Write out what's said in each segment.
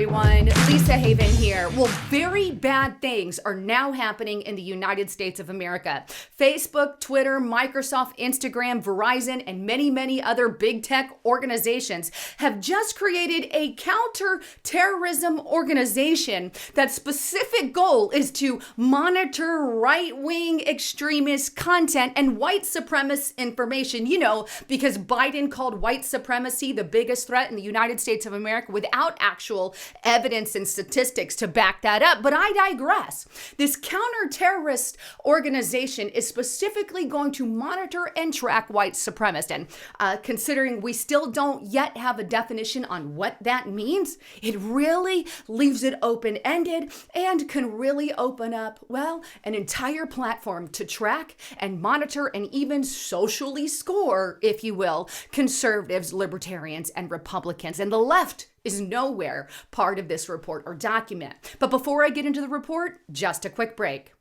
everyone. Lisa Haven here. Well, very bad things are now happening in the United States of America. Facebook, Twitter, Microsoft, Instagram, Verizon, and many, many other big tech organizations have just created a counter-terrorism organization that's specific goal is to monitor right-wing extremist content and white supremacist information. You know, because Biden called white supremacy the biggest threat in the United States of America without actual evidence and statistics to back that up. But I digress. This counter-terrorist organization is specifically going to monitor and track white supremacists. And considering we still don't yet have a definition on what that means, it really leaves it open-ended and can really open up, well, an entire platform to track and monitor and even socially score, if you will, conservatives, libertarians, and Republicans. And the left is nowhere part of this report or document. But before I get into the report, just a quick break.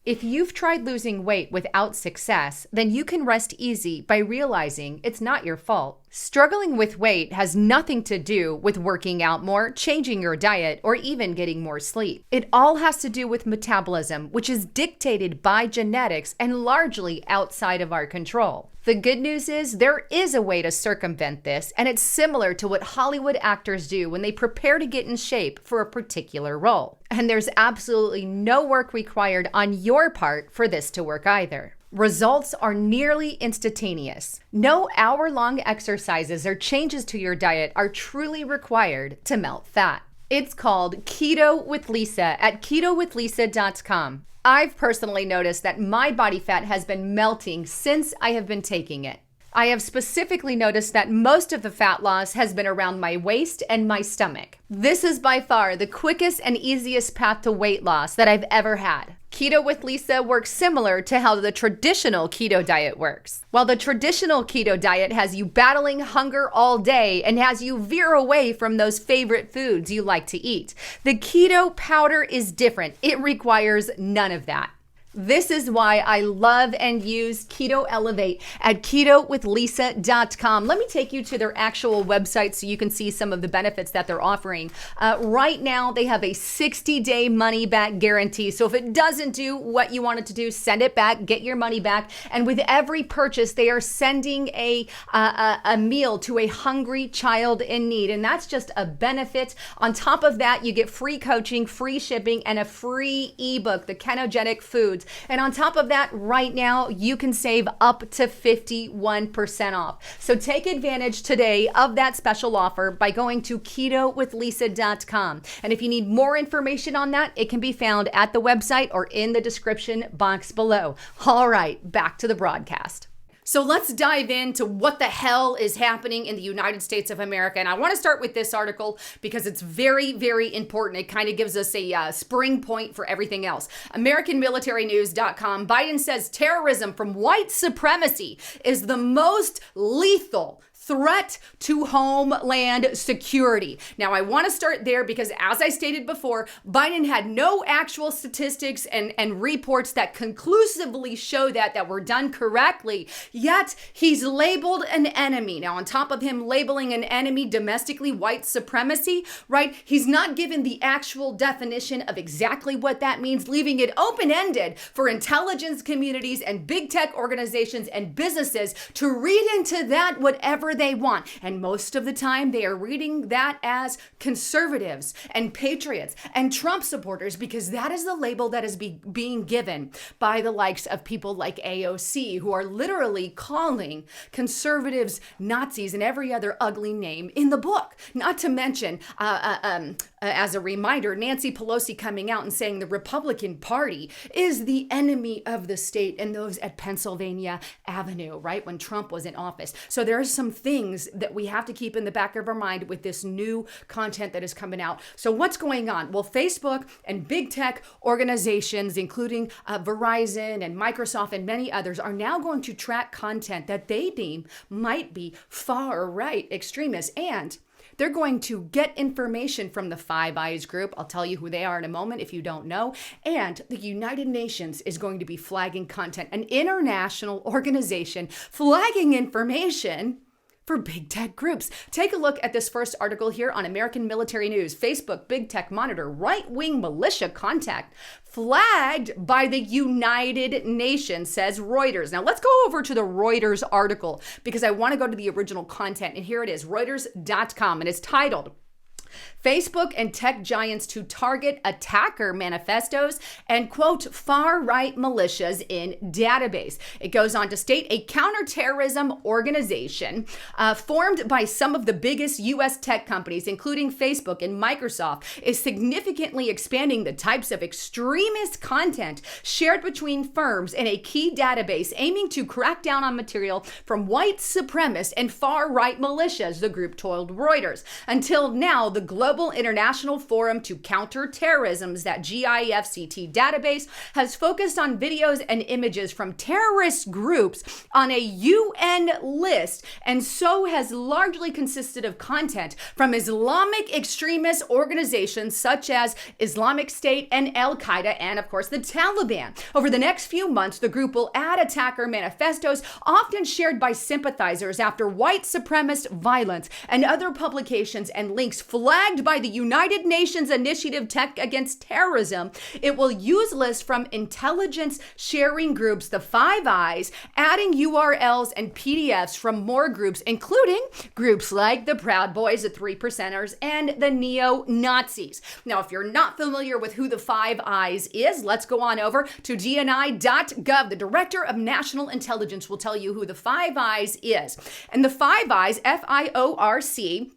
If you've tried losing weight without success, then you can rest easy by realizing it's not your fault. Struggling with weight has nothing to do with working out more, changing your diet, or even getting more sleep. It all has to do with metabolism, which is dictated by genetics and largely outside of our control. The good news is there is a way to circumvent this, and it's similar to what Hollywood actors do when they prepare to get in shape for a particular role. And there's absolutely no work required on your part for this to work either. Results are nearly instantaneous. No hour-long exercises or changes to your diet are truly required to melt fat. It's called Keto with Lisa at ketowithlisa.com. I've personally noticed that my body fat has been melting since I have been taking it. I have specifically noticed that most of the fat loss has been around my waist and my stomach. This is by far the quickest and easiest path to weight loss that I've ever had. Keto with Lisa works similar to how the traditional keto diet works. While the traditional keto diet has you battling hunger all day and has you veer away from those favorite foods you like to eat, the keto powder is different. It requires none of that. This is why I love and use Keto Elevate at ketowithlisa.com. Let me take you to their actual website so you can see some of the benefits that they're offering. Right now, they have a 60-day money-back guarantee. So if it doesn't do what you want it to do, send it back, get your money back. And with every purchase, they are sending a meal to a hungry child in need. And that's just a benefit. On top of that, you get free coaching, free shipping, and a free ebook, The Ketogenic Foods. And on top of that, right now, you can save up to 51% off. So take advantage today of that special offer by going to ketowithlisa.com. And if you need more information on that, it can be found at the website or in the description box below. All right, back to the broadcast. So let's dive into what the hell is happening in the United States of America. And I want to start with this article because it's very, very important. It kind of gives us a spring point for everything else. AmericanMilitaryNews.com, Biden says terrorism from white supremacy is the most lethal threat to homeland security. Now, I want to start there because, as I stated before, Biden had no actual statistics and reports that conclusively show that were done correctly, yet he's labeled an enemy. Now, on top of him labeling an enemy domestically white supremacy, right, he's not given the actual definition of exactly what that means, leaving it open-ended for intelligence communities and big tech organizations and businesses to read into that whatever they want. And most of the time they are reading that as conservatives and patriots and Trump supporters, because that is the label that is being given by the likes of people like AOC, who are literally calling conservatives Nazis and every other ugly name in the book. Not to mention, as a reminder, Nancy Pelosi coming out and saying the Republican Party is the enemy of the state, and those at Pennsylvania Avenue, right, when Trump was in office. So there are some things that we have to keep in the back of our mind with this new content that is coming out. So what's going on? Well, Facebook and big tech organizations, including Verizon and Microsoft and many others, are now going to track content that they deem might be far right extremists, and they're going to get information from the Five Eyes group. I'll tell you who they are in a moment if you don't know. And the United Nations is going to be flagging content, an international organization flagging information for big tech groups. Take a look at this first article here on American Military News. Facebook big tech monitor right-wing militia contact flagged by the United Nations, says Reuters. Now let's go over to the Reuters article because I want to go to the original content. And here it is, Reuters.com, and it's titled, Facebook and tech giants to target attacker manifestos and, quote, far-right militias in database. It goes on to state a counterterrorism organization formed by some of the biggest U.S. tech companies, including Facebook and Microsoft, is significantly expanding the types of extremist content shared between firms in a key database aiming to crack down on material from white supremacist and far-right militias, the group told Reuters. Until now, the Global International Forum to Counter Terrorism's, that GIFCT database, has focused on videos and images from terrorist groups on a UN list, and so has largely consisted of content from Islamic extremist organizations such as Islamic State and Al-Qaeda, and of course the Taliban. Over the next few months, the group will add attacker manifestos often shared by sympathizers after white supremacist violence and other publications and links flagged by the United Nations Initiative Tech Against Terrorism. It will use lists from intelligence sharing groups, the Five Eyes, adding URLs and PDFs from more groups, including groups like the Proud Boys, the Three Percenters, and the neo-Nazis. Now, if you're not familiar with who the Five Eyes is, let's go on over to dni.gov. The Director of National Intelligence will tell you who the Five Eyes is. And the Five Eyes, FIORC,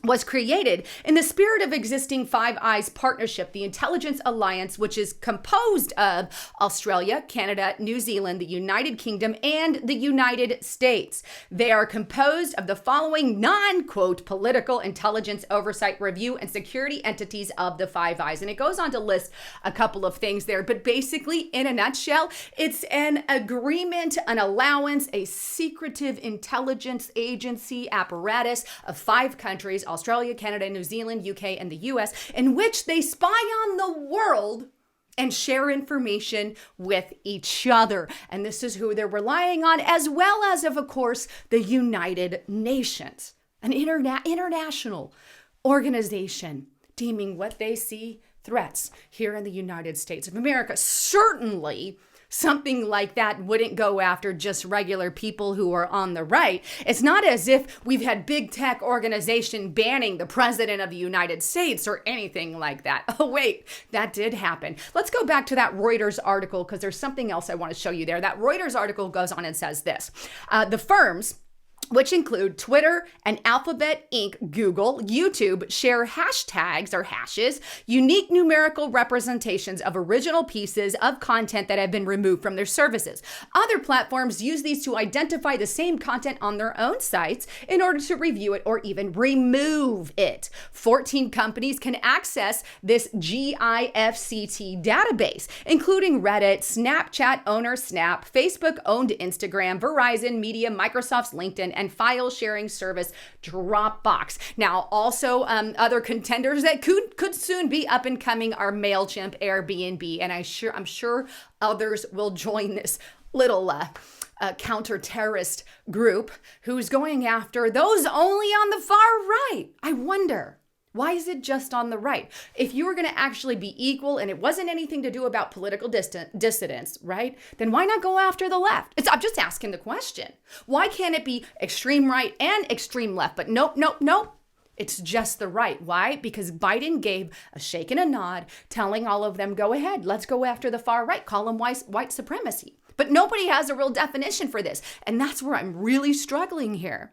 was created in the spirit of existing Five Eyes Partnership, the intelligence alliance, which is composed of Australia, Canada, New Zealand, the United Kingdom, and the United States. They are composed of the following non-quote political intelligence oversight review and security entities of the Five Eyes. And it goes on to list a couple of things there, but basically, in a nutshell, it's an agreement, an allowance, a secretive intelligence agency apparatus of 5 countries, Australia, Canada, New Zealand, UK, and the US, in which they spy on the world and share information with each other. And this is who they're relying on, as well as, of course, the United Nations, an international organization deeming what they see threats here in the United States of America. Certainly, something like that wouldn't go after just regular people who are on the right. It's not as if we've had big tech organization banning the president of the United States or anything like that. Oh, wait, that did happen. Let's go back to that Reuters article because there's something else I want to show you there. That Reuters article goes on and says this. The firms, which include Twitter and Alphabet Inc., Google, YouTube, share hashtags or hashes, unique numerical representations of original pieces of content that have been removed from their services. Other platforms use these to identify the same content on their own sites in order to review it or even remove it. 14 companies can access this GIFCT database, including Reddit, Snapchat owner Snap, Facebook-owned Instagram, Verizon, Media, Microsoft's LinkedIn, and file sharing service Dropbox. Now, also other contenders that could soon be up and coming are MailChimp, Airbnb, and I'm sure others will join this little counter-terrorist group who's going after those only on the far right. I wonder, why is it just on the right? If you were going to actually be equal and it wasn't anything to do about political dissidents, right? Then why not go after the left? I'm just asking the question. Why can't it be extreme right and extreme left? But nope. It's just the right. Why? Because Biden gave a shake and a nod, telling all of them, go ahead, let's go after the far right, call them white supremacy. But nobody has a real definition for this. And that's where I'm really struggling here,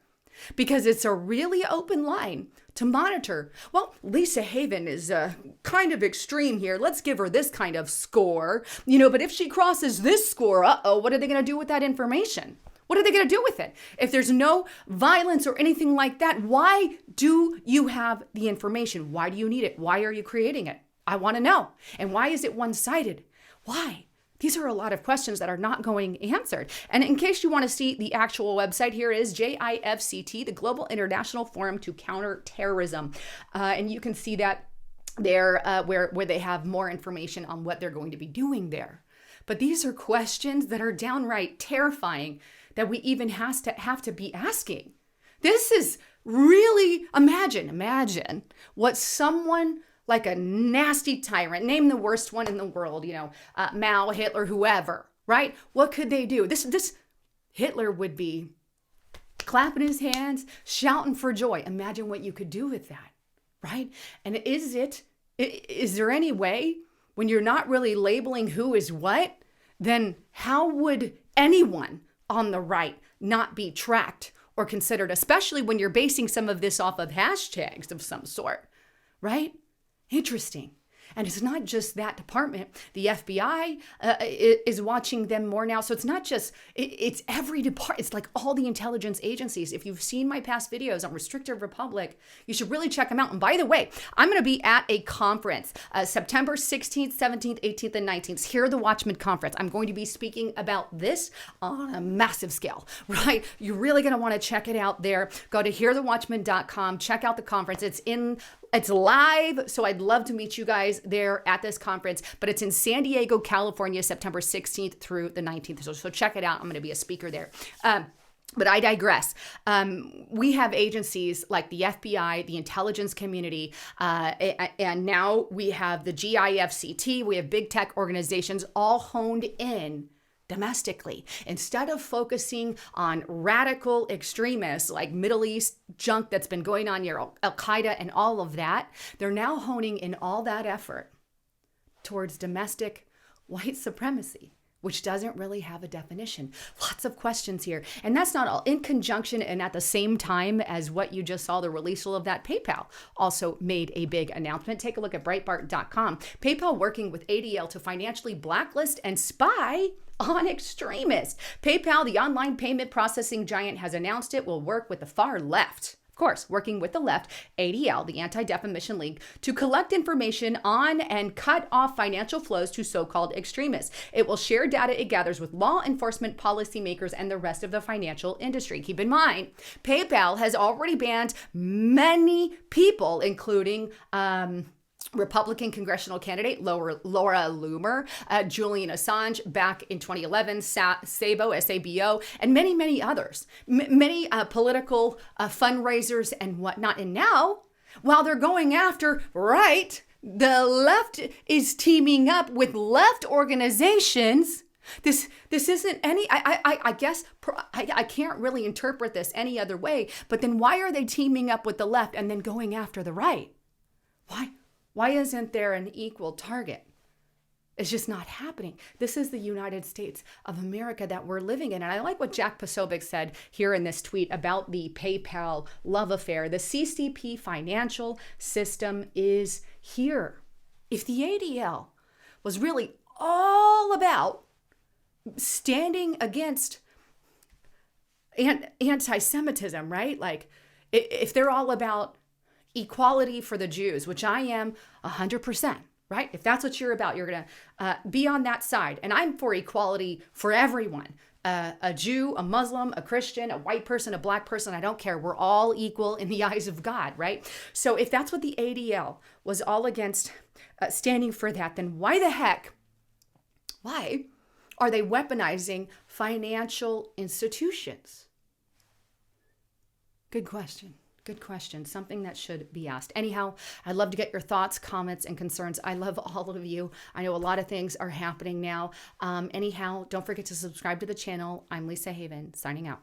because it's a really open line to monitor. Well, Lisa Haven is kind of extreme here. Let's give her this kind of score. But if she crosses this score, what are they going to do with that information? What are they going to do with it? If there's no violence or anything like that, why do you have the information? Why do you need it? Why are you creating it? I want to know. And why is it one-sided? Why? These are a lot of questions that are not going answered. And in case you want to see the actual website, here is GIFCT, the Global International Forum to Counter Terrorism. And you can see that there where they have more information on what they're going to be doing there. But these are questions that are downright terrifying that we even have to be asking. This is really, imagine what someone like a nasty tyrant, name the worst one in the world, Mao, Hitler, whoever, right? What could they do? This Hitler would be clapping his hands, shouting for joy. Imagine what you could do with that, right? And is there any way when you're not really labeling who is what, then how would anyone on the right not be tracked or considered, especially when you're basing some of this off of hashtags of some sort, right? Interesting. And it's not just that department. The FBI is watching them more now. So it's not just, it's every department. It's like all the intelligence agencies. If you've seen my past videos on Restrictive Republic, you should really check them out. And by the way, I'm going to be at a conference, September 16th, 17th, 18th, and 19th, Hear the Watchman Conference. I'm going to be speaking about this on a massive scale, right? You're really going to want to check it out there. Go to hearthewatchman.com, check out the conference. It's live, so I'd love to meet you guys there at this conference, but it's in San Diego, California, September 16th through the 19th. So check it out. I'm going to be a speaker there. But I digress. We have agencies like the FBI, the intelligence community, and now we have the GIFCT. We have big tech organizations all honed in domestically. Instead of focusing on radical extremists like Middle East junk that's been going on near Al-Qaeda and all of that, they're now honing in all that effort towards domestic white supremacy, which doesn't really have a definition. Lots of questions here. And that's not all. In conjunction and at the same time as what you just saw, the release of that, PayPal also made a big announcement. Take a look at Breitbart.com. PayPal working with ADL to financially blacklist and spy on extremists. PayPal, the online payment processing giant, has announced it will work with the far left. Of course, working with the left, ADL, the Anti-Defamation League, to collect information on and cut off financial flows to so-called extremists. It will share data it gathers with law enforcement, policymakers, and the rest of the financial industry. Keep in mind, PayPal has already banned many people, including Republican congressional candidate Laura Loomer, Julian Assange back in 2011, Sabo, S-A-B-O, and many, many others, many political fundraisers and whatnot. And now, while they're going after right, the left is teaming up with left organizations. This isn't any, I guess, I can't really interpret this any other way, but then why are they teaming up with the left and then going after the right? Why isn't there an equal target? It's just not happening. This is the United States of America that we're living in. And I like what Jack Posobiec said here in this tweet about the PayPal love affair. The CCP financial system is here. If the ADL was really all about standing against anti-Semitism, right? Like if they're all about equality for the Jews, which I am 100%, right? If that's what you're about, you're going to be on that side. And I'm for equality for everyone. A Jew, a Muslim, a Christian, a white person, a black person, I don't care. We're all equal in the eyes of God, right? So if that's what the ADL was all against standing for that, then why are they weaponizing financial institutions? Good question. Good question. Something that should be asked. Anyhow, I'd love to get your thoughts, comments, and concerns. I love all of you. I know a lot of things are happening now. Anyhow, don't forget to subscribe to the channel. I'm Lisa Haven, signing out.